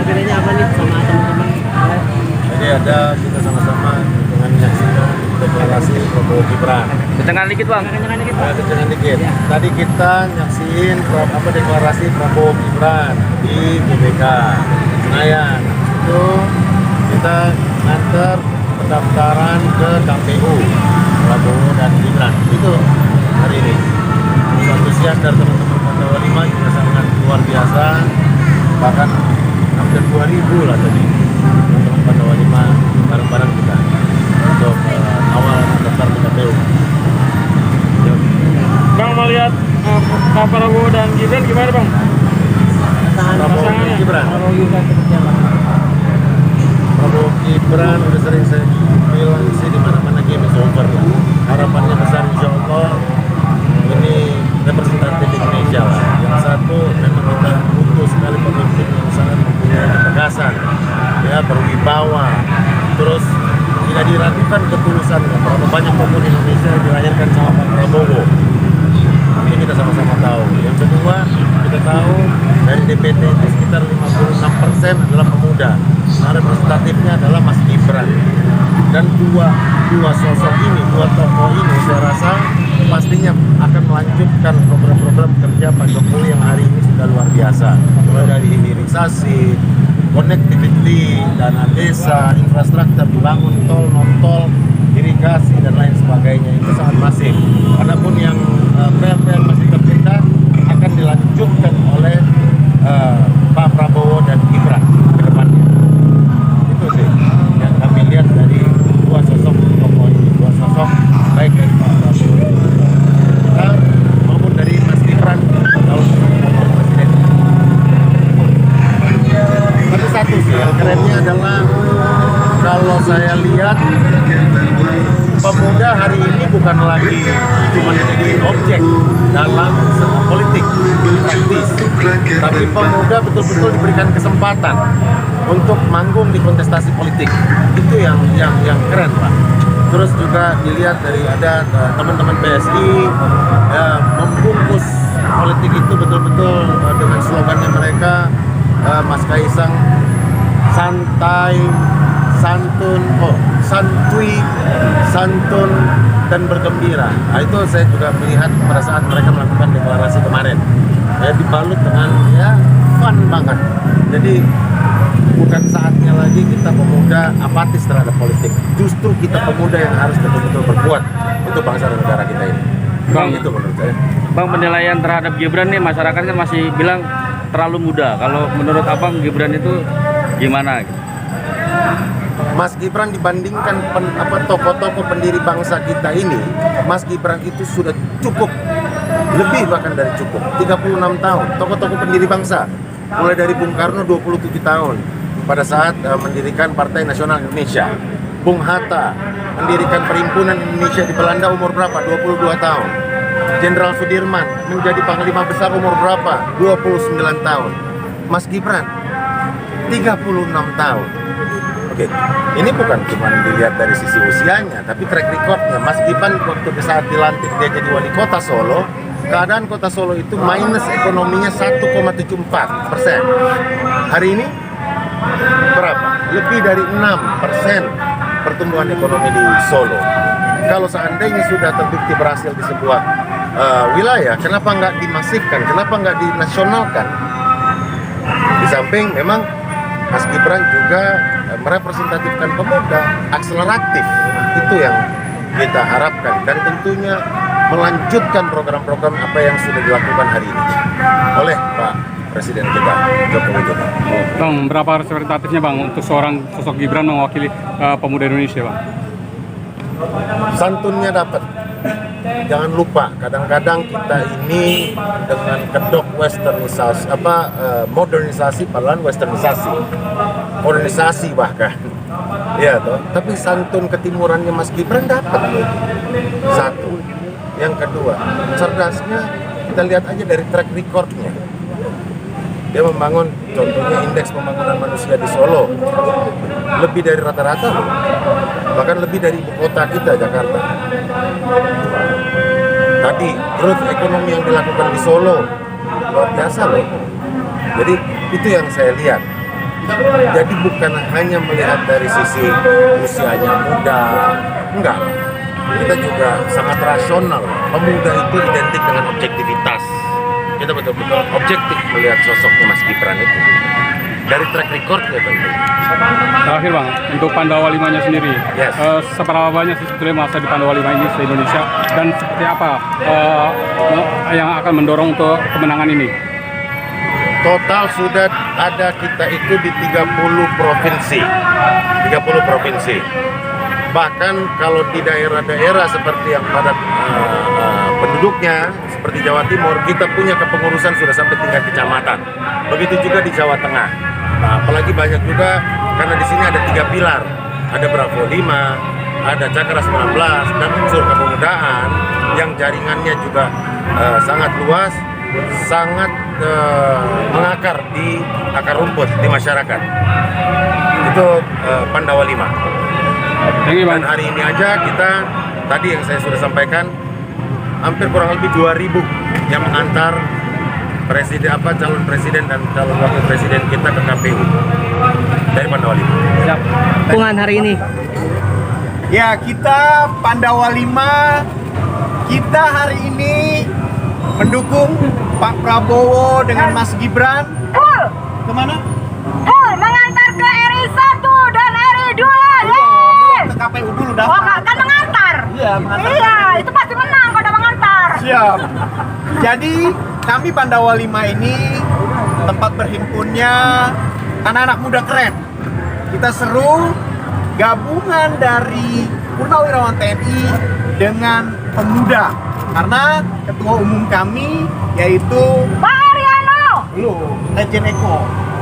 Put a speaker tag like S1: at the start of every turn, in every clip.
S1: bedanya apa nih sama teman-teman?
S2: Jadi ada kita sama-sama dengan menyaksikan deklarasi Prabowo Gibran.
S3: Kencengkan dikit bang.
S2: Kencengkan dikit. Tadi kita nyaksiin deklarasi Prabowo Gibran di GBK Senayan. Itu kita nganter pendaftaran ke KPU Prabowo dan Gibran. Itu hari ini. Antusias dari teman-teman Pandawa 5 juga sangat luar biasa. Bahkan hampir 2.000 lah tadi teman-teman Pandawa 5 bareng-bareng kita untuk awal daftar ke KPU.
S4: Bang melihat Pak Prabowo dan Gibran gimana bang?
S2: Prabowo dan Gibran. Prabowo Gibran udah sering saya bilang sih di mana-mana game is over lah. Harapannya besar insya Allah ini representatif Indonesia lah. Yang satu memang kita butuh sekali pemimpin yang sangat mempunyai ketegasan, ya berwibawa, terus tidak diragukan ketulusannya. Berapa banyak pemuda Indonesia yang dilahirkan sama Pak Prabowo. Ini kita sama-sama tahu. Yang kedua, kita tahu dari DPT itu sekitar 56% adalah pemuda. Nah, representatifnya adalah Mas Gibran. Dan dua sosok ini, dua tokoh ini saya rasa pastinya akan melanjutkan program-program kerja Pak Jokowi yang hari ini sudah luar biasa. Mulai dari hilirisasi, connectivity, dana desa, infrastruktur dibangun, tol, non-tol, irigasi dan lain sebagainya itu sangat masif. Adapun yang PR masih tertunda akan dilanjutkan oleh Pak Prabowo dan Gibran ke depannya. Itu sih yang kami lihat dari dua sosok tokoh ini, dua sosok baik dari Pak Prabowo maupun dari Mas Gibran tahun presiden. Tapi satu sih yang kerennya adalah kalau saya lihat pemuda hari ini bukan lagi cuma jadi objek dalam politik praktis, tapi pemuda betul-betul diberikan kesempatan untuk manggung di kontestasi politik. Itu yang keren Pak. Terus juga dilihat dari ada teman-teman PSI membungkus politik itu betul-betul dengan slogannya mereka, Mas Kaisang santai, santuy, santun, dan bergembira. Nah, itu saya juga melihat pada saat mereka melakukan deklarasi kemarin. Ya, dibalut dengan fun banget. Jadi bukan saatnya lagi kita pemuda apatis terhadap politik. Justru kita pemuda yang harus betul-betul berbuat untuk bangsa dan negara kita ini.
S3: Bang,
S2: itu menurut saya.
S3: Bang, penilaian terhadap Gibran nih masyarakat kan masih bilang terlalu muda. Kalau menurut abang Gibran itu gimana?
S2: Mas Gibran dibandingkan tokoh-tokoh pendiri bangsa kita ini, Mas Gibran itu sudah cukup, lebih bahkan dari cukup, 36 tahun, tokoh-tokoh pendiri bangsa, mulai dari Bung Karno 27 tahun, pada saat mendirikan Partai Nasional Indonesia. Bung Hatta mendirikan Perhimpunan Indonesia di Belanda umur berapa? 22 tahun. Jenderal Sudirman menjadi Panglima Besar umur berapa? 29 tahun. Mas Gibran 36 tahun. Oke, ini bukan cuma dilihat dari sisi usianya, tapi track recordnya. Mas Gibran waktu saat dilantik dia jadi wali kota Solo, keadaan kota Solo itu minus ekonominya 1,74%. Hari ini berapa? Lebih dari 6% pertumbuhan ekonomi di Solo. Kalau seandainya sudah terbukti berhasil di sebuah wilayah, kenapa nggak dimasifkan? Kenapa nggak dinasionalkan? Di samping memang Mas Gibran juga merepresentatifkan pemuda, akseleratif, itu yang kita harapkan, dan tentunya melanjutkan program-program apa yang sudah dilakukan hari ini oleh Pak Presiden kita, Joko Widodo.
S4: Bang, berapa representatifnya Bang untuk seorang sosok Gibran mewakili pemuda Indonesia Bang?
S2: Santunnya dapat. Jangan lupa, kadang-kadang kita ini dengan kedok westernisasi, modernisasi, padahal modernisasi bahkan, ya toh. Tapi santun ketimurannya Mas Gibran dapat loh. Satu, yang kedua, cerdasnya kita lihat aja dari track recordnya. Dia membangun, contohnya indeks pembangunan manusia di Solo lebih dari rata-rata loh, bahkan lebih dari ibu kota kita Jakarta. Tadi growth ekonomi yang dilakukan di Solo luar biasa loh. Jadi itu yang saya lihat. Jadi bukan hanya melihat dari sisi usianya muda, enggak. Kita juga sangat rasional. Pemuda itu identik dengan objektivitas. Kita betul-betul objektif melihat sosoknya Mas Gibran itu. Dari track recordnya tentu.
S4: Terakhir Bang, untuk Pandawa 5-nya sendiri,
S2: Yes.
S4: seberapa banyak sih sebetulnya masa di Pandawa 5 ini se-Indonesia dan seperti apa yang akan mendorong untuk kemenangan ini?
S2: Total sudah ada kita itu di 30 provinsi. 30 provinsi. Bahkan kalau di daerah-daerah seperti yang padat penduduknya, seperti Jawa Timur, kita punya kepengurusan sudah sampai tingkat kecamatan. Begitu juga di Jawa Tengah. Nah, apalagi banyak juga karena di sini ada 3 pilar. Ada Bravo 5, ada Cakra 19, dan unsur kepemudaan yang jaringannya juga sangat luas, sangat mengakar di akar rumput di masyarakat. Itu Pandawa 5. Dan hari ini aja kita, tadi yang saya sudah sampaikan, hampir kurang lebih 2.000 yang mengantar calon presiden dan calon wakil presiden kita ke KPU dari Pandawa 5.
S1: Siap. Dukungan hari ini.
S5: Ya, kita Pandawa 5, kita hari ini mendukung Pak Prabowo dengan Mas Gibran.
S6: Full,
S5: Kemana?
S6: full mengantar ke RI 1 dan RI 2.
S5: Belum ke KPU dulu
S6: Oh,
S5: daftar.
S6: kan mengantar.
S5: Iya, mengantar.
S6: Iya, itu pasti menang kalau udah mengantar.
S5: Siap. Jadi kami Pandawa 5 ini tempat berhimpunnya anak-anak muda keren. Kita seru gabungan dari Purnawirawan TNI dengan pemuda. Karena ketua umum kami yaitu
S6: Pak Ariano.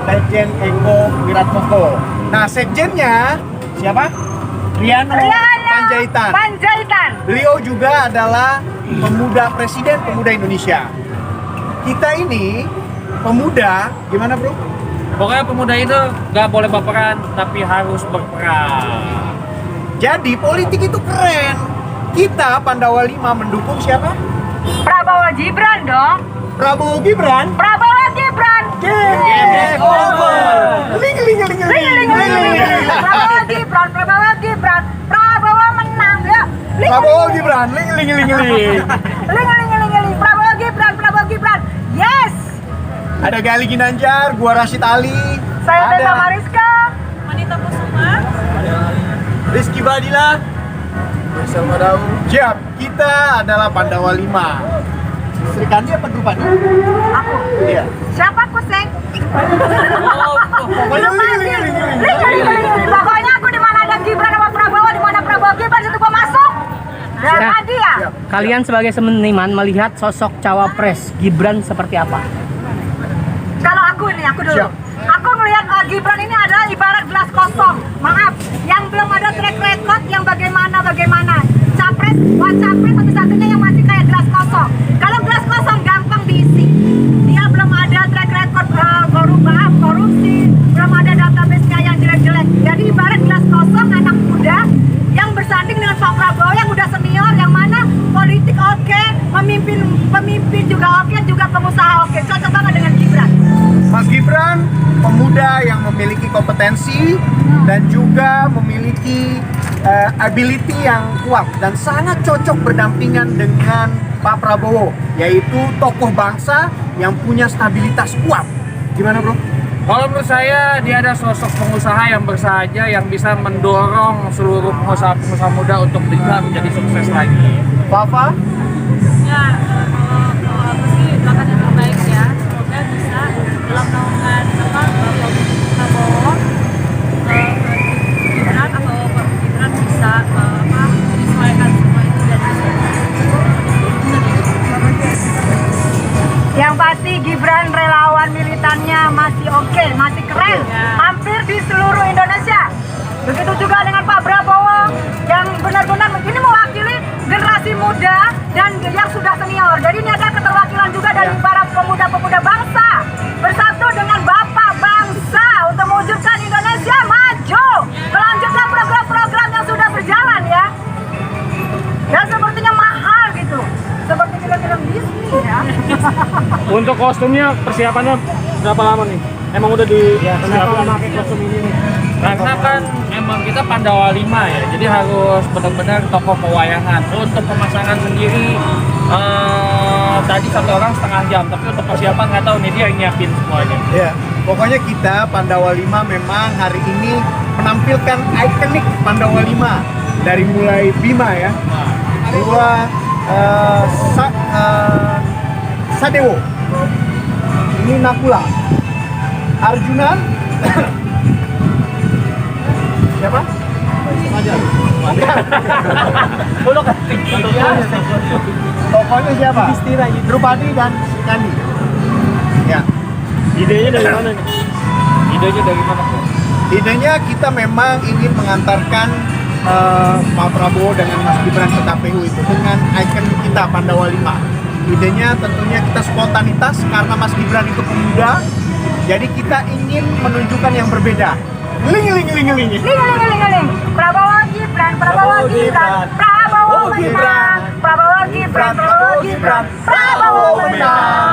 S5: Legend Eko Wiratmoko. Nah, sekjennya siapa? Riano Panjaitan.
S6: Panjaitan.
S5: Beliau juga adalah presiden pemuda Indonesia. Kita ini pemuda, gimana bro?
S1: Pokoknya pemuda itu nggak boleh baperan, tapi harus berperan.
S5: Jadi politik itu keren. Kita Pandawa 5 mendukung siapa?
S6: Prabowo Gibran dong.
S5: Prabowo Gibran.
S6: Prabowo Gibran.
S5: Game over. Ling.
S6: Prabowo Gibran. Prabowo Gibran. Prabowo menang ya.
S5: Prabowo Gibran. Ling.
S6: Prabowo Gibran. Prabowo Gibran. Yes.
S5: Ada Gali Ginanjar, gua Rashid Ali.
S6: Saya Teta
S5: ada
S6: Mariska. Wanita Kusuma.
S5: Rizky Badila. Siap, kita adalah Pandawa 5. Sri Kandi apa Drupadi?
S6: Aku.
S5: Iya.
S6: Siapa Kuseng?
S5: Pokoknya ling.
S6: Pokoknya aku di mana ada Gibran sama Prabowo, di mana Prabowo Gibran itu gua masuk. Dan
S1: Nah.
S6: tadi ya.
S1: Kalian sebagai seniman melihat sosok cawapres Gibran seperti apa?
S6: Kalau aku dulu.
S5: Siap.
S6: Aku melihat Gibran ini adalah ibarat gelas kosong. Maaf, yang belum ada track record yang bagaimana. Capres, capres satu-satunya yang masih kayak gelas kosong. Kalau gelas kosong gampang diisi. Dia belum ada track record korupsi, belum ada database-nya yang jelek-jelek. Jadi ibarat gelas kosong anak muda yang bersanding dengan Pak Prabowo yang udah senior, yang mana politik oke, pemimpin juga oke, juga pengusaha oke. Cocok banget dengan Gibran.
S5: Mas Gibran, pemuda yang memiliki kompetensi dan juga memiliki ability yang kuat dan sangat cocok berdampingan dengan Pak Prabowo, yaitu tokoh bangsa yang punya stabilitas kuat. Gimana bro?
S7: Kalau menurut saya dia ada sosok pengusaha yang bersahaja yang bisa mendorong seluruh pengusaha muda untuk bisa menjadi sukses lagi.
S5: Papa?
S8: Ya, aku sih doakan yang terbaik ya. Semoga bisa dalam naungan Prabowo, Gibran atau Gibran bisa menyesuaikan semua itu dan
S6: Yang pasti Gibran relawan militannya masih oke, masih keren, hampir di seluruh Indonesia. Begitu juga dengan Pak Prabowo yang benar-benar ini mewakili generasi muda dan yang sudah senior. Jadi ini ada keterwakilan juga dari para pemuda-pemuda bangsa bersatu dengan Bapak bangsa untuk mewujudkan Indonesia maju, melanjutkan program-program yang sudah berjalan ya. Dan sepertinya mahal gitu, seperti film-film Disney ya.
S4: Untuk kostumnya persiapannya berapa lama nih?
S5: emang udah disiapkan pakai kostum ini nih?
S1: Karena kan emang kita Pandawa 5 ya, jadi harus benar-benar tokoh pewayangan. Untuk pemasangan sendiri tadi 1 orang setengah jam, tapi untuk persiapan nggak tahu nih, dia yang nyiapin semuanya.
S5: Ya, pokoknya kita Pandawa 5 memang hari ini menampilkan ikonik Pandawa 5 dari mulai Bima ya, dua Sadewo, ini Nakula, Arjuna, siapa? Tokohnya siapa? Drupadi dan Kandi. Ya.
S1: Idenya dari mana nih? Idenya dari mana?
S5: Idenya kita memang ingin mengantarkan Pak Prabowo dengan Mas Gibran ke KPU itu dengan ikon kita Pandawa 5. Idenya tentunya kita spontanitas karena Mas Gibran itu pemuda, jadi kita ingin menunjukkan yang berbeda. Ling.
S6: Prabowo Gibran, Prabowo Gibran, Prabowo menang, Prabowo Gibran, Prabowo Gibran, Prabowo menang.